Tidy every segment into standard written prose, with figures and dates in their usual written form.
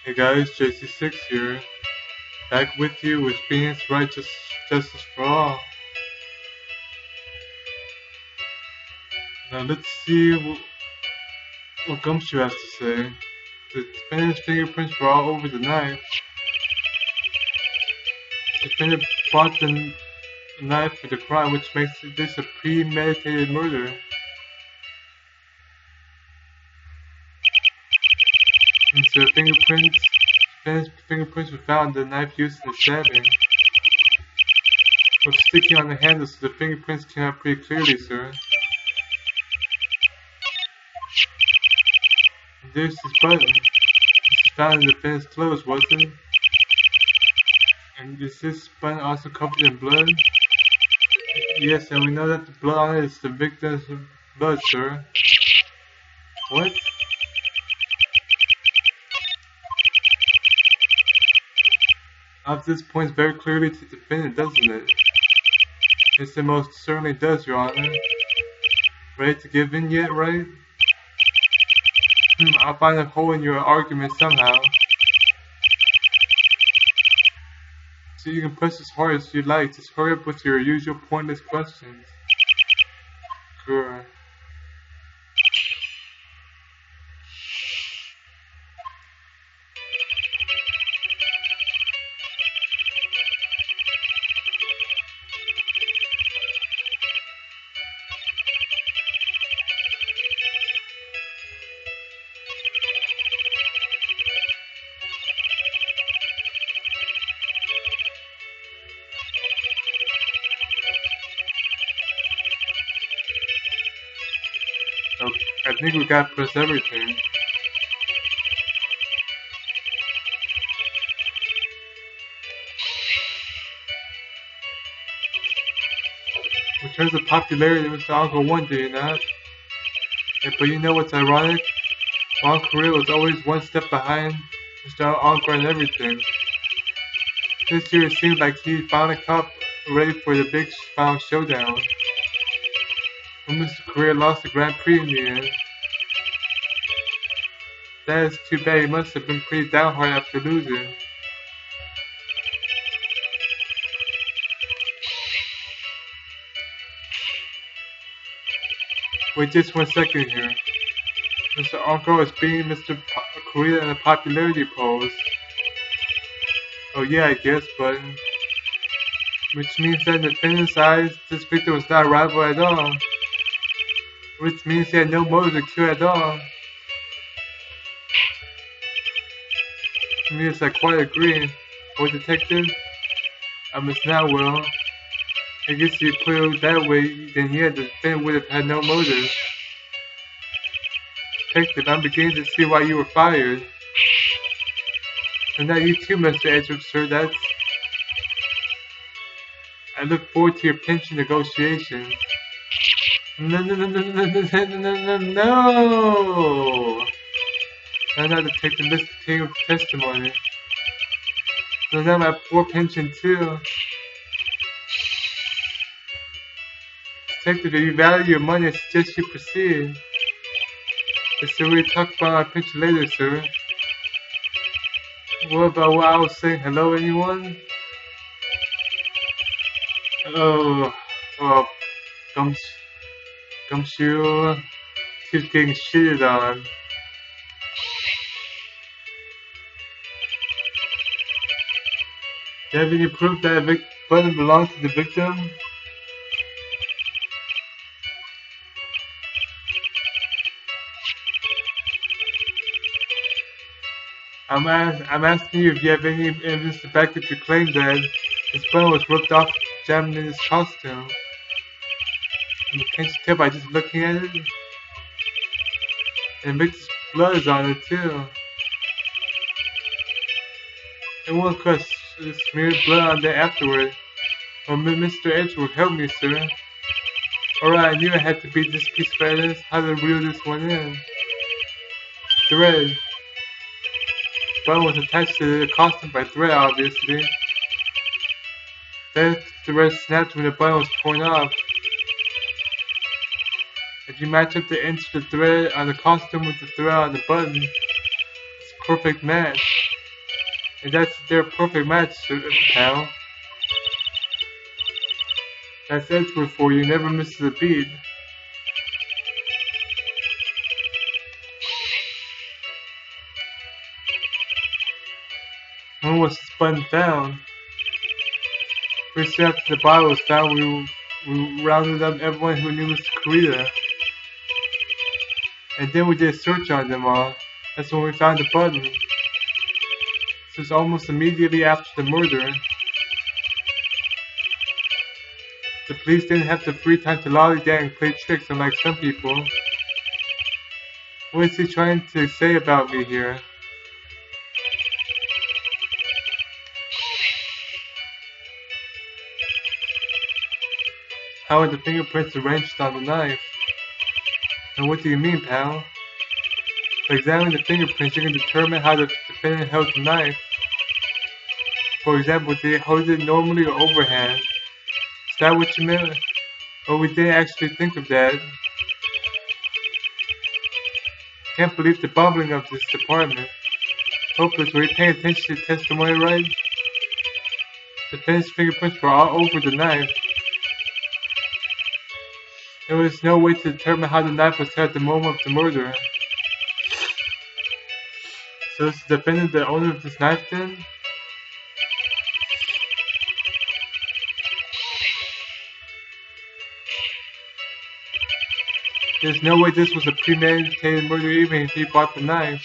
Hey guys, JC6 here, back with you with Phoenix Wright Justice for All. Now let's see what Gumshoe has to say. The defendant's fingerprints were all over the knife. The defendant bought the knife for the crime, which makes this a premeditated murder. And so defendant's fingerprints were found on the knife used in the stabbing. Was sticking on the handle, so the fingerprints came out pretty clearly, sir. And there's this button. This is found in the defendant's clothes, wasn't it? And is this button also covered in blood? Yes, and we know that the blood on it is the victim's blood, sir. What? Now this points very clearly to the defendant, doesn't it? Yes, it most certainly does, Your Honor. Ready to give in yet, Wright? I'll find a hole in your argument somehow. So you can push as hard as you like, just hurry up with your usual pointless questions. Sure. I think we gotta press everything. In terms of popularity, Mr. Uncle won, do you not? Yeah, but you know what's ironic? Uncle Korea was always one step behind Mr. Uncle and everything. This year it seemed like he found a cup ready for the big final showdown. When Mr. Korea lost the Grand Prix in the end. That is too bad, he must have been pretty downhearted after losing. Wait just 1 second here. Mr. Uncle is beating Mr. Korea in a popularity polls. Oh yeah, I guess, but... Which means that in the defendant's eyes, this victim was not a rival at all. Which means he had no motive to kill at all. Yes, I quite agree. Oh, detective? I must now, well... I guess if you put it that way, then yeah, the defendant would have had no motive. Detective, I'm beginning to see why you were fired. And now you too, Mr. Edgeworth, sir, that's... I look forward to your pension negotiations. No. Now that detective, let's continue with the testimony. So now my poor pension too. Detective, if you value your money, I suggest you proceed. Yes, sir, we'll talk about our pension later, sir. What about what I was saying? Hello, anyone? Oh, Gumshoe keeps getting shitted on. Do you have any proof that a button belongs to the victim? I'm asking you if you have any evidence to back up your claim that this button was ripped off jammed in his costume. Can't you tell by just looking at it? And Victor's blood is on it too. And one could have smeared blood on there afterward. Well, Mr. Edgeworth, help me, sir. Alright, I knew I had to beat this piece of evidence. How to reel this one in? Thread. Button was attached to the costume by thread, obviously. Then the thread snapped when the button was torn off. If you match up the inch of the thread on the costume with the thread on the button, it's a perfect match. And that's their perfect match, pal. That's Edward for you, never misses a beat. When was this button found? First after the body was found, we rounded up everyone who knew Mr. Kurita. And then we did a search on them all. That's when we found the button. This was almost immediately after the murder. The police didn't have the free time to lollygag and play tricks unlike some people. What is he trying to say about me here? How are the fingerprints arranged on the knife? And what do you mean, pal? By examining the fingerprints, you can determine how the defendant held the knife. For example, did he hold it normally or overhand? Is that what you meant? Well, we didn't actually think of that. Can't believe the bumbling of this department. Hopeless, were you paying attention to testimony, right? The defendant's fingerprints were all over the knife. There was no way to determine how the knife was held at the moment of the murder. So is the defendant the owner of this knife then? There's no way this was a premeditated murder even if he bought the knife.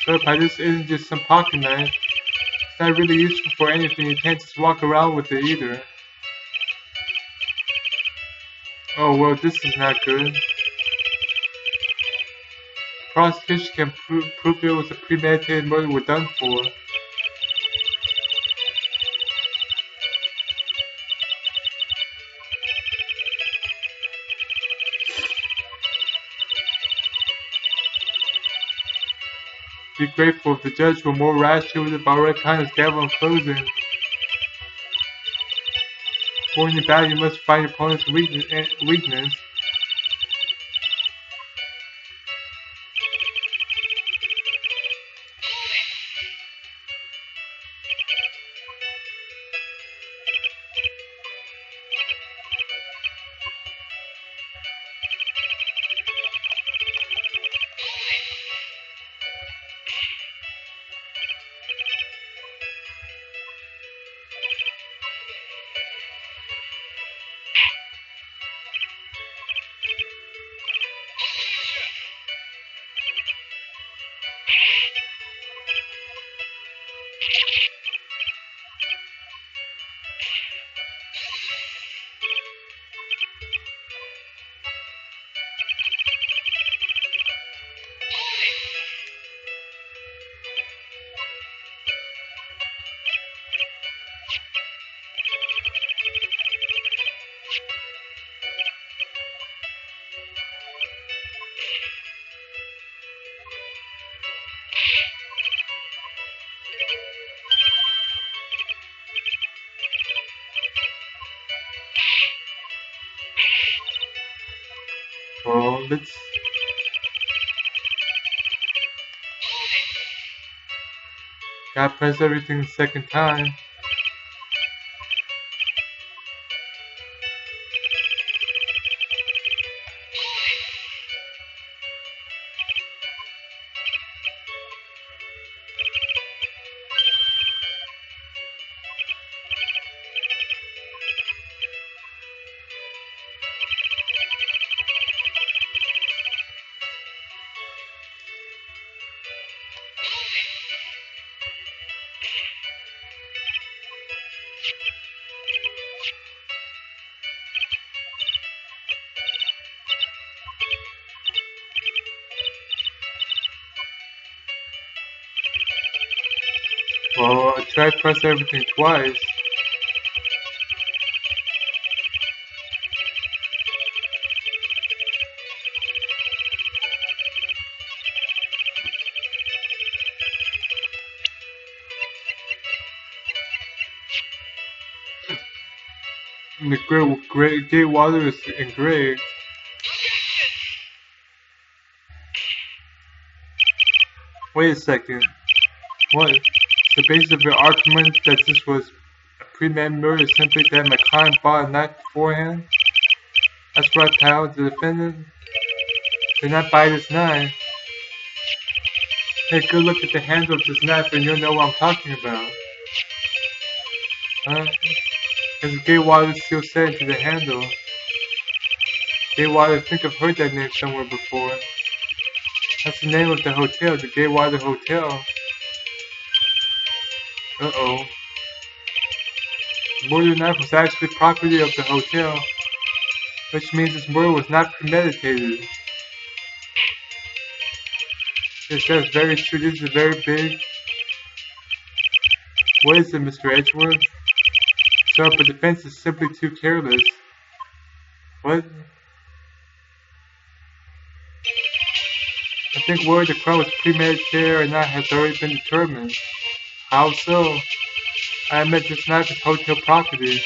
So this isn't just some pocket knife. It's not really useful for anything, you can't just walk around with it either. Oh well, this is not good. The prosecution can prove it was a premeditated murder we're done for. Be grateful if the judge were more rash, he would have already pounded his gavel in closing. For in the battle, you must find your opponent's weakness. Well, let's... Gotta press everything the second time. Well, I tried pressing everything twice. The gate water is engraved. Wait a second. What? So the basis of your argument that this was a premeditated murder is simply that my client bought a knife beforehand? That's right, pal. The defendant did not buy this knife. Take a look at the handle of this knife and you'll know what I'm talking about. Huh? There's a gay water still set into the handle. Gay water, I think I've heard that name somewhere before. That's the name of the hotel, the Gay Water Hotel. Uh-oh. The murder knife was actually property of the hotel, which means this murder was not premeditated. Yes, that's very true. This is very big. What is it, Mr. Edgeworth? So, but defense is simply too careless. What? I think whether the crime was premeditated or not has already been determined. How so? I admit this knife is hotel property.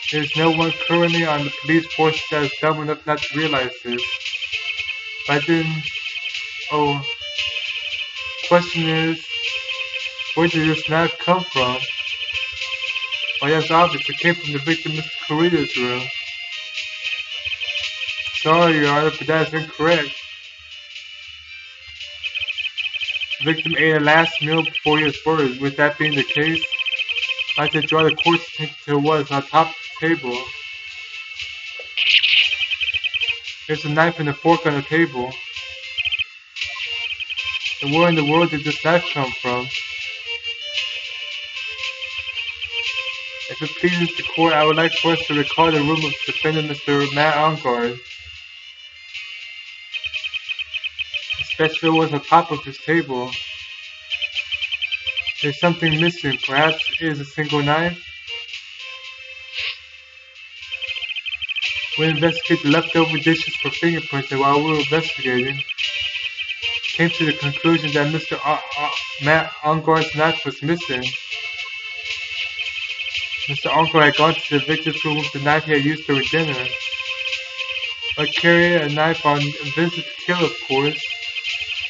There is no one currently on the police force that is dumb enough not to realize this. But I didn't... Oh. Question is, where did this knife come from? Well, that's obvious. It came from the victim, Mr. Carita's room. Sorry, Your Honor, but that is incorrect. The victim ate a last meal before he was murdered. With that being the case, I'd like to draw the court's attention to what is on top of the table. There's a knife and a fork on the table. And where in the world did this knife come from? If it pleases the court, I would like for us to recall the room of defendant Mr. Matt Ongard. Especially what's on top of his table. There's something missing. Perhaps it is a single knife? We investigated the leftover dishes for fingerprints, and while we were investigating, came to the conclusion that Mr. Matt Ongard's knife was missing. Mr. Ongard had gone to the victim's room with the knife he had used during dinner. But carrying a knife on a visit to kill, of course.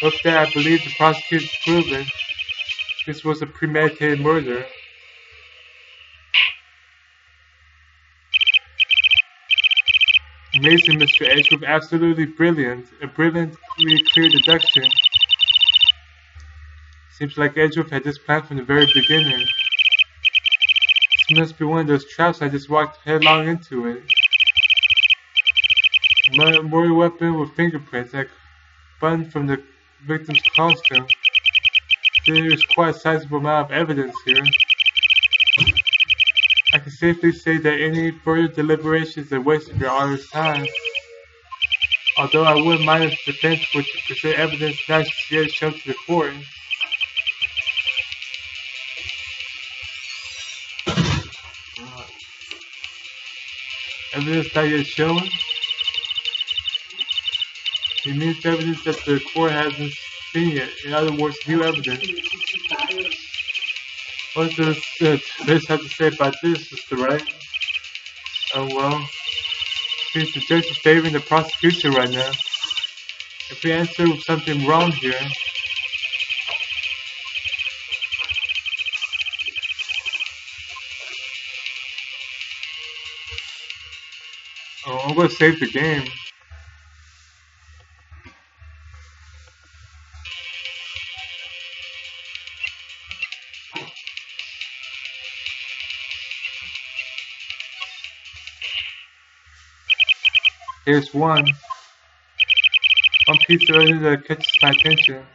With that, I believe the prosecution's proven this was a premeditated murder. Amazing, Mr. Edgeworth. Absolutely brilliant. A brilliantly clear deduction. Seems like Edgeworth had this plan from the very beginning. This must be one of those traps. I just walked headlong into it. A murder weapon with fingerprints that spun from the victim's costume. There is quite a sizable amount of evidence here. I can safely say that any further deliberation is a waste of Your Honor's time. Although I wouldn't mind if the defense would present evidence not yet shown to the court. Evidence not yet shown? It means evidence that the court hasn't seen yet. In other words, new evidence. What does this have to say about this, Mr. Wright? Oh well. Seems the judge is favoring the prosecution right now. If we answer something wrong here. Oh, I'm gonna save the game. Here's one piece of evidence that catches my attention.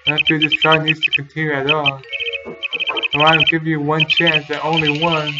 And I feel this trial needs to continue at all. So I'll give you one chance, and only one.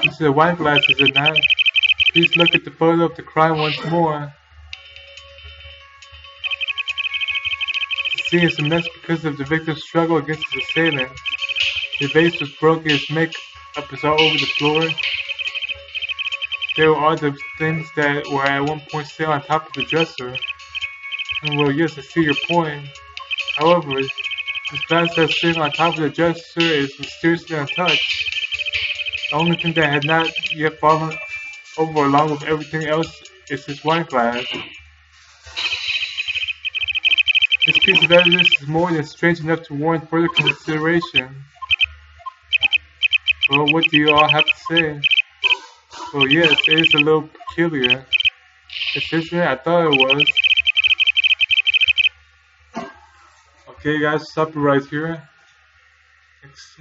This is a wine glass, is it not? Please look at the photo of the crime once more. scene is a mess because of the victim's struggle against his assailant. His vase was broken, his makeup is all over the floor. There were all the things that were at one point still on top of the dresser. And well, yes, I see your point. However, this glass that's sitting on top of the dresser is mysteriously untouched. The only thing that had not yet fallen over along with everything else is this wine glass. This piece of evidence is more than strange enough to warrant further consideration. Well, what do you all have to say? Well, yes, it is a little peculiar. Isn't it? I thought it was. Okay, guys, stop it right here.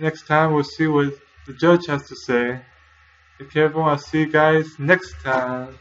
Next time we'll see what the judge has to say. Take care, everyone. I'll see you guys next time.